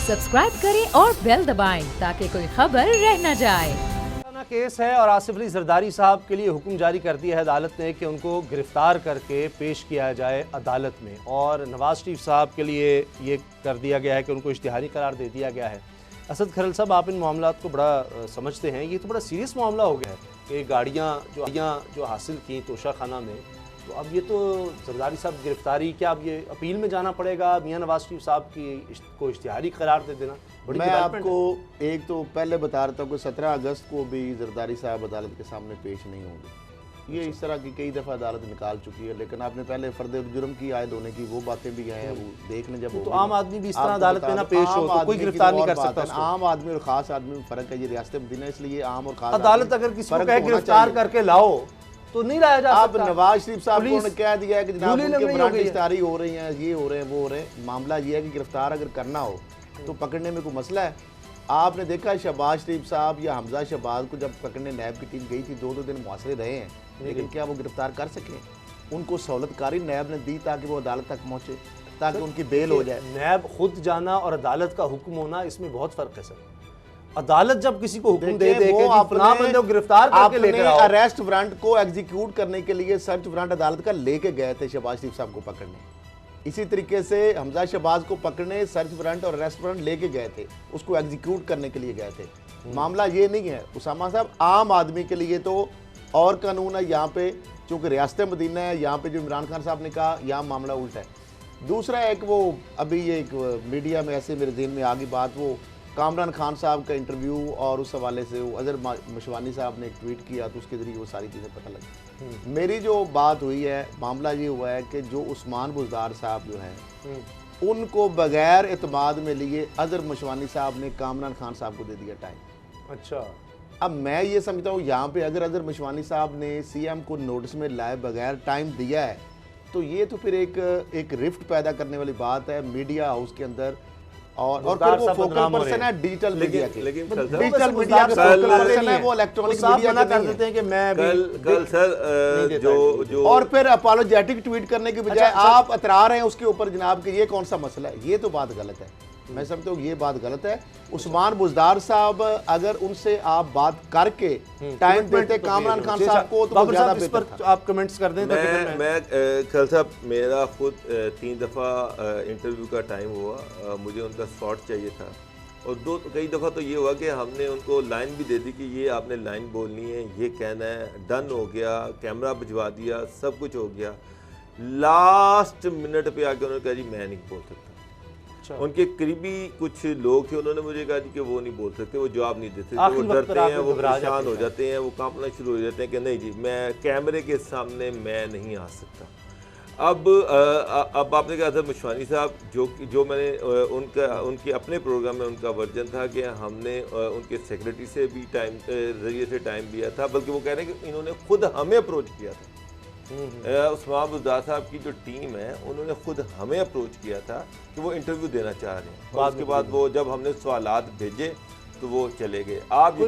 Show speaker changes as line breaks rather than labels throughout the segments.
Subscribe करें और bell दबाएं ताकि कोई खबर रह न जाए।
केस है और आसिफ अली जरदारी साहब के लिए हुक्म जारी कर दिया है अदालत ने कि उनको गिरफ्तार करके पेश किया जाए अदालत में, और नवाज शरीफ साहब के लिए ये कर दिया गया है कि उनको इश्तिहारी करार दे दिया गया है। असद खरल साहब, आप इन मामलों को बड़ा समझते हैं, ये तो बड़ा सीरियस मामला हो गया है कि गाड़ियाँ जो हासिल की तोशा खाना में, तो अब ये तो जरदारी साहब गिरफ्तारी, क्या अब ये अपील में जाना पड़ेगा मियाँ नवाज शरीफ साहब को इश्तिहारी करार दे देना?
मैं आपको एक तो पहले बता रहा था कि 17 अगस्त को भी जरदारी साहब अदालत के सामने पेश नहीं होंगे। ये इस तरह की कई दफ़ा अदालत निकाल चुकी है, लेकिन आपने पहले फर्द जुर्म की आयद होने की वो बातें भी आए हैं, वो देखने जब
तो आम आदमी भी इस तरह अदालत में ना पेश हो तो कोई गिरफ्तार नहीं कर सकता।
आम आदमी और खास आदमी में फ़र्क है, ये रियासत मदीना, इसलिए आम और खास
अदालत अगर किसी को कहे गिरफ्तार करके लाओ तो नहीं लाया जा सकता।
अब नवाज शरीफ साहब ने कह दिया है कि जनाब उनके गिरफ्तारी हो रही है, ये हो रहे हैं, वो हो रहे हैं। मामला ये है कि गिरफ्तार अगर करना हो तो पकड़ने में कोई मसला है? आपने देखा शहबाज शरीफ साहब या हमजा शहबाज को जब पकड़ने नैब की टीम गई थी, 2-2 दिन मुआसरे रहे हैं, लेकिन क्या वो गिरफ्तार कर सके? उनको सहूलतकारी नैब ने दी ताकि वो अदालत तक पहुंचे, ताकि उनकी बेल हो जाए।
नैब खुद जाना और अदालत का हुक्म होना, इसमें बहुत फर्क है सर। अदालत जब किसी को हुक्म दे दे कि अपना बंदे को गिरफ्तार करके लेकर आओ,
अरेस्ट वारंट को एग्जीक्यूट करने के लिए सर्च वारंट अदालत का लेके गए थे शहबाज शरीफ साहब को पकड़ने। इसी तरीके से हमजा शहबाज को पकड़ने सर्च वारंट और अरेस्ट वारंट लेके गए थे, उसको एग्जीक्यूट करने के लिए गए थे। मामला ये नहीं है उसामा साहब, आम आदमी के लिए तो और कानून है यहाँ पे, चूंकि रियासत मदीना है, यहाँ पे जो इमरान खान साहब ने कहा, यहाँ मामला उल्टा है। दूसरा एक वो अभी एक मीडिया में ऐसे मेरे ज़हन में आ गई बात, वो कामरान खान साहब का इंटरव्यू और उस हवाले से वो अजहर मशवानी साहब ने एक ट्वीट किया, तो उसके ज़रिए वो सारी चीज़ें पता लगी। मेरी जो बात हुई है, मामला ये हुआ है कि जो उस्मान बुज़दार साहब जो हैं, उनको बगैर एतमाद में लिए अजहर मशवानी साहब ने कामरान खान साहब को दे दिया टाइम।
अच्छा,
अब मैं ये समझता हूँ यहाँ पे अगर अजहर मशवानी साहब ने सीएम को नोटिस में लाए बगैर टाइम दिया है, तो ये तो फिर एक रिफ्ट पैदा करने वाली बात है मीडिया हाउस के अंदर, और फिर वो फोकल पर्सन है डिजिटल मीडिया के, डिजिटल मीडिया का फोकल पर्सन है वो इलेक्ट्रॉनिक मीडिया का
कर देते हैं कि मैं
कल सर जो
और फिर अपोलोजेटिक ट्वीट करने के बजाय आप अतरा रहे हैं उसके ऊपर जनाब कि ये कौन सा मसला है, ये तो बात गलत है। मैं समझता हूँ ये बात गलत है। उस्मान बुज़दार साहब अगर उनसे आप बात करके टाइम देते कामरान खान साहब को तो ज्यादा बेहतर था।
आप कमेंट्स कर दें।
मैं खल साहब, मेरा खुद 3 दफ़ा इंटरव्यू का टाइम हुआ, मुझे उनका स्लॉट चाहिए था, और कई दफ़ा तो ये हुआ कि हमने उनको लाइन भी दे दी कि ये आपने लाइन बोलनी है, ये कहना है, डन हो गया, कैमरा भिजवा दिया, सब कुछ हो गया। लास्ट मिनट पे आके उन्होंने कहा जी मैं नहीं बोल सकता। उनके करीबी कुछ लोग थे, उन्होंने मुझे कहा कि वो नहीं बोल सकते, वो जवाब नहीं देते, वो डरते हैं, वो परेशान हो जाते हैं, वो कांपना शुरू हो जाते हैं कि नहीं जी मैं कैमरे के सामने मैं नहीं आ सकता। अब आपने कहा था मशवानी साहब, जो मैंने उनके अपने प्रोग्राम में उनका वर्जन था कि हमने उनके सेक्रेटरी से भी जरिए से टाइम लिया था, बल्कि वो कह रहे हैं कि इन्होंने खुद हमें अप्रोच किया था। उस्मान बुज़दार साहब की जो टीम है उन्होंने खुद हमें अप्रोच किया था कि वो इंटरव्यू देना चाह रहे हैं, और उसके बाद वो जब हमने सवालात भेजे तो वो चले गए। आप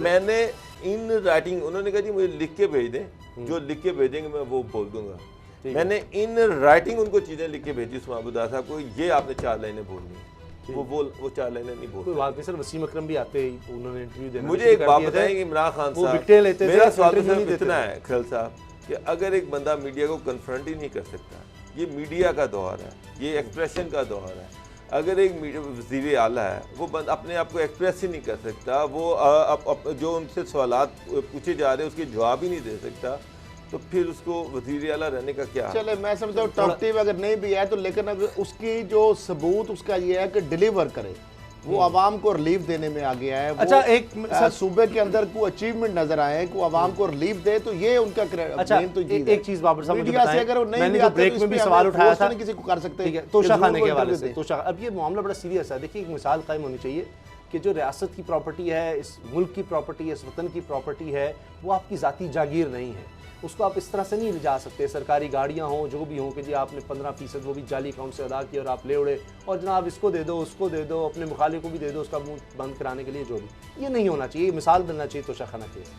मैंने इन राइटिंग, उन्होंने कहा जी मुझे लिख के भेज दें, जो लिख के भेजेंगे मैं वो बोल दूंगा। मैंने इन राइटिंग उनको चीज़ें लिख के भेजी उस्मान बुज़दार साहब को, ये आपने 4 लाइनें बोलनी, वो 4 लाइनें नहीं बोलते।
कोई बात नहीं सर, वसीम अकरम भी आते ही उन्होंने इंटरव्यू देना।
मुझे एक बात बताएं कि इमरान खान साहब, मेरा सवाल सिर्फ इतना है खल साहब कि अगर एक बंदा मीडिया को कन्फ्रंट ही नहीं कर सकता, ये मीडिया का दौर है, ये एक्सप्रेशन का दौर है, अगर एक वज़ीर आला है वो बंदा अपने आप को एक्सप्रेस ही नहीं कर सकता, वो जो उनसे सवालात पूछे जा रहे हैं उसके जवाब ही नहीं दे सकता, तो फिर उसको वज़ीर आला रहने का क्या?
चले मैं समझता हूँ टॉक्टिव अगर नहीं भी है तो, लेकिन अगर उसकी जो सबूत उसका ये है कि डिलीवर करे, वो आवाम को रिलीफ देने में आ गया है।
अच्छा, एक
सूबे के अंदर कोई अचीवमेंट नजर आए, को आवाम को रिलीफ दे, तो ये उनका
अच्छा, तो एक चीज बाबर साहब
मीडिया से अगर नहीं भी
ब्रेक में भी सवाल उठाया था,
किसी को कर सकते हैं
तोशा खाने के हवाले से। तोशा, अब ये मामला बड़ा सीरियस है। देखिए, एक मिसाल कायम होनी चाहिए कि जो रियासत की प्रॉपर्टी है, इस मुल्क की प्रॉपर्टी है, इस वतन की प्रॉपर्टी है, वो आपकी ज़ाती जागीर नहीं है, उसको आप इस तरह से नहीं ले जा सकते। सरकारी गाड़ियाँ हों, जो भी हों, कि जी आपने 15% वो भी जाली अकाउंट से अदा किया और आप ले उड़े, और जनाब इसको दे दो, उसको दे दो, अपने मुखालिफ को भी दे दो उसका मुंह बंद कराने के लिए, जो भी, ये नहीं होना चाहिए। मिसाल बनना चाहिए तोशा खाना केस।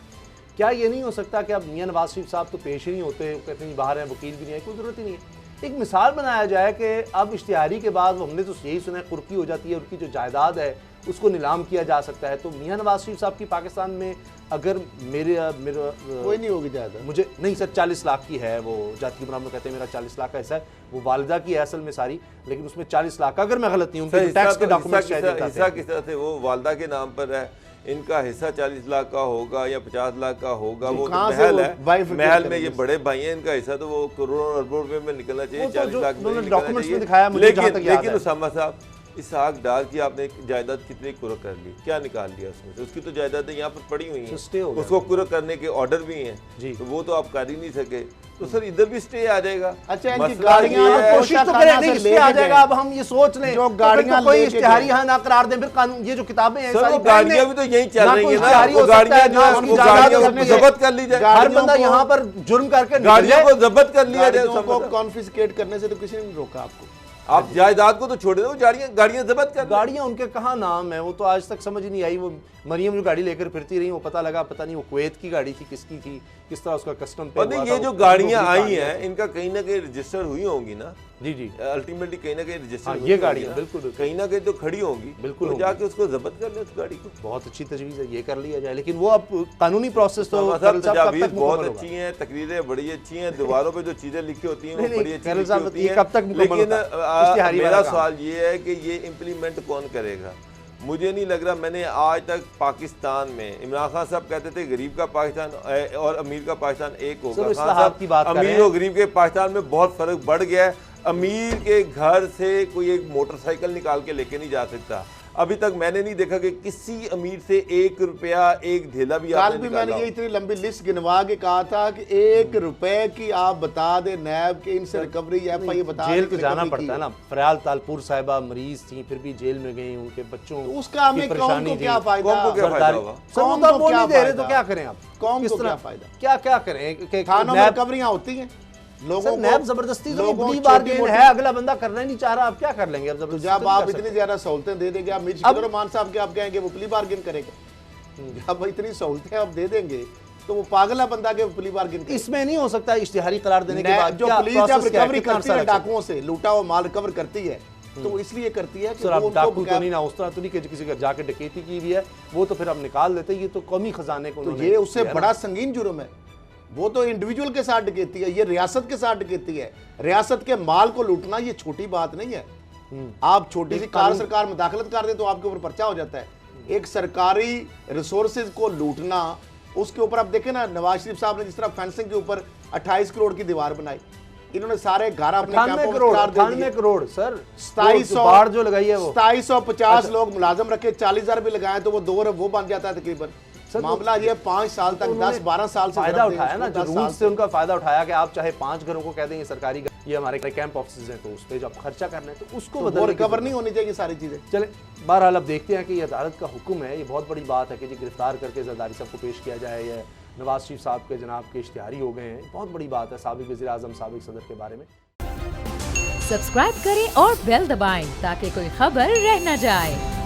क्या ये नहीं हो सकता कि अब मियाँ नवाज शरीफ साहब तो पेश ही नहीं होते, कहते नहीं बाहर हैं, वकील भी नहीं है, कोई ज़रूरत ही नहीं है। एक मिसाल बनाया जाए कि अब इश्तिहारी के बाद हमने तो यही सुना है कुर्की हो जाती है, उनकी जो जायदाद है उसको नीलाम किया जा सकता है। तो मियां नवाज शरीफ साहब की पाकिस्तान में अगर मेरा
कोई नहीं होगी जायदाद।
मुझे नहीं सर 40 लाख की है, वो जाती इमरान में कहते हैं मेरा 40 लाख का हिस्सा है, वो वालिदा की है असल में सारी, लेकिन उसमें 40 लाख अगर मैं गलत नहीं हूँ, उनके टैक्स के डॉक्यूमेंट्स
हिस्सा किस तरह से वो वालदा के नाम पर है, इनका हिस्सा 40 लाख का होगा या 50 लाख का होगा, वो तो महल है, महल में ये बड़े भाई हैं, इनका हिस्सा तो वो करोड़ों अरबों रुपए में निकलना चाहिए, 40 लाख में निकलना चाहिए। लेकिन उसामा साहब इसहाक डार की आपने जायदाद कितनी कुर्क कर ली, क्या निकाल लिया उसमें से? उसकी तो जायदादें यहाँ पर पड़ी हुई हैं, उसको कुर्क करने के ऑर्डर भी हैं, तो वो तो आप कर ही नहीं सके, तो सर इधर भी स्टे आ जाएगा।
अच्छा इनकी गाड़ियां
कोशिश तो करें नहीं स्टे आ जाएगा। अब हम ये सोच लें
जो गाड़ियां
कोई इश्तिहारी यहाँ ना करार दें, फिर कानून ये जो किताबें हैं
सर वो गाड़ियां भी तो यहीं चल रही हैं ना, वो गाड़ियां जब्त कर ली जाए,
हर बंदा यहाँ पर जुर्म करके
गाड़ियों को जब्त कर लिया जाए,
गाड़ियों को कॉन्फिस्केट करने से तो किसी ने नहीं रोका आपको।
आप जायदाद को तो छोड़े, वो गाड़ियां जब्त कर,
गाड़ियां उनके कहाँ नाम है, वो तो आज तक समझ ही नहीं आई। वो मरियम जो गाड़ी लेकर फिरती रही, वो पता लगा पता नहीं वो कुवैत की गाड़ी थी, किसकी थी, किस तरह उसका कस्टम पे हुआ
ये
था।
जो गाड़ियां आई हैं इनका कहीं ना कहीं रजिस्टर हुई होंगी ना,
जी जी
अल्टीमेटली कहीं ना कहीं रजिस्टर,
ये गाड़ियां बिल्कुल
कहीं ना कहीं तो खड़ी होंगी,
बिल्कुल
तो जाके उसको जब्त कर ले उस गाड़ी को।
बहुत अच्छी तजवीज़ है, ये कर लिया जाए, लेकिन वो अब कानूनी प्रोसेस तो
तजावीज़ बहुत अच्छी हैं, तकरीरें बड़ी अच्छी हैं, दीवारों पे जो चीजें लिखी होती हैं वो बड़ी अच्छी लिखी होती हैं,
कब तक
लेकिन मेरा सवाल ये है कि ये इम्प्लीमेंट कौन करेगा? मुझे नहीं लग रहा, मैंने आज तक पाकिस्तान में, इमरान खान साहब कहते थे गरीब का पाकिस्तान और अमीर का पाकिस्तान एक होगा, खान साहब अमीर और गरीब के पाकिस्तान में बहुत फर्क बढ़ गया है। अमीर के घर से कोई एक मोटरसाइकिल निकाल के लेके नहीं जा सकता, अभी तक मैंने नहीं देखा कि किसी अमीर से 1 रुपया एक धेला भी
कल भी मैंने ये इतनी लंबी लिस्ट गिनवा के कहा था कि 1 रुपए की आप बता दे नैब के इनसे रिकवरी एफआई बता,
जेल को जाना पड़ता है ना। फरयाल तालपुर साहिबा मरीज थी, फिर भी जेल में गई, उनके बच्चों
तो उसका हमें कौम को क्या फायदा,
कौम को क्या फायदा होगा?
कौम को क्या
दे रहे तो क्या करें आप,
कौम को क्या फायदा,
क्या क्या करें?
थानों में रिकवरियां होती हैं, लोगों को
नैब जबरदस्ती तो बड़ी बार्गेन है, अगला बंदा करना ही नहीं चाह रहा, आप क्या कर लेंगे? अब जब
जब आप इतनी ज्यादा सहूलतें दे देंगे, आप मीर शिकदर रहमान साहब के आप कहेंगे वो प्ली बार्गेन करेगा, जब इतनी सहूलतें आप दे देंगे तो वो पागल बंदा के प्ली बार्गेन।
इसमें नहीं हो सकता इश्तिहारी करार देने के बाद
जो पुलिस जब रिकवरी करती है डाकुओं से, लूटा हुआ माल रिकवर करती है, तो इसलिए करती है कि
सर आप डाकू तो नहीं ना, उस तरह तो नहीं कि किसी घर जाके डकैती की भी है, वो तो फिर अब निकाल देते, ये तो कौमी खजाने को,
तो ये उससे बड़ा संगीन जुर्म है। वो तो इंडिविजुअल के साथ डकैती है, ये रियासत के साथ डकैती है। रियासत के माल को लूटना ये छोटी बात नहीं है। आप छोटी सी कार सरकार मुदाखलत कर दे तो आपके ऊपर पर्चा हो जाता है। एक सरकारी रिसोर्सेज को लूटना, उसके ऊपर आप देखें ना, नवाज शरीफ साहब ने जिस तरह फेंसिंग के ऊपर 28 करोड़ की दीवार बनाई, इन्होंने सारे घर अपने कैंपों में करार दे दिए।
करोड़ सर
2700
जो लगाई है वो
2750 लोग मुलाजम रखे, 40,000 भी लगाए तो वो 2 अरब वो बन जाता है तकरीबन। मामला ये 5 साल तक 10-12 साल से
फायदा उठाया ना, जो रूल से उनका फायदा उठाया कि आप चाहे 5 घरों को कह दें ये सरकारी, ये हमारे कैंप ऑफिस हैं, तो उस पे जब खर्चा करना है तो उसको
बदलने, रिकवर नहीं होनी चाहिए सारी चीजें।
चले बहरहाल अब देखते हैं कि ये अदालत का हुक्म है, ये बहुत बड़ी बात है कि जी गिरफ्तार करके जरदारी साहब को पेश किया जाए, या नवाज शरीफ साहब के जनाब के इश्तिहारी हो गए हैं, बहुत बड़ी बात है साबिक वज़ीर आज़म साबिक सदर के बारे में।
सब्सक्राइब करें और बेल दबाएं ताकि कोई खबर रह न जाए।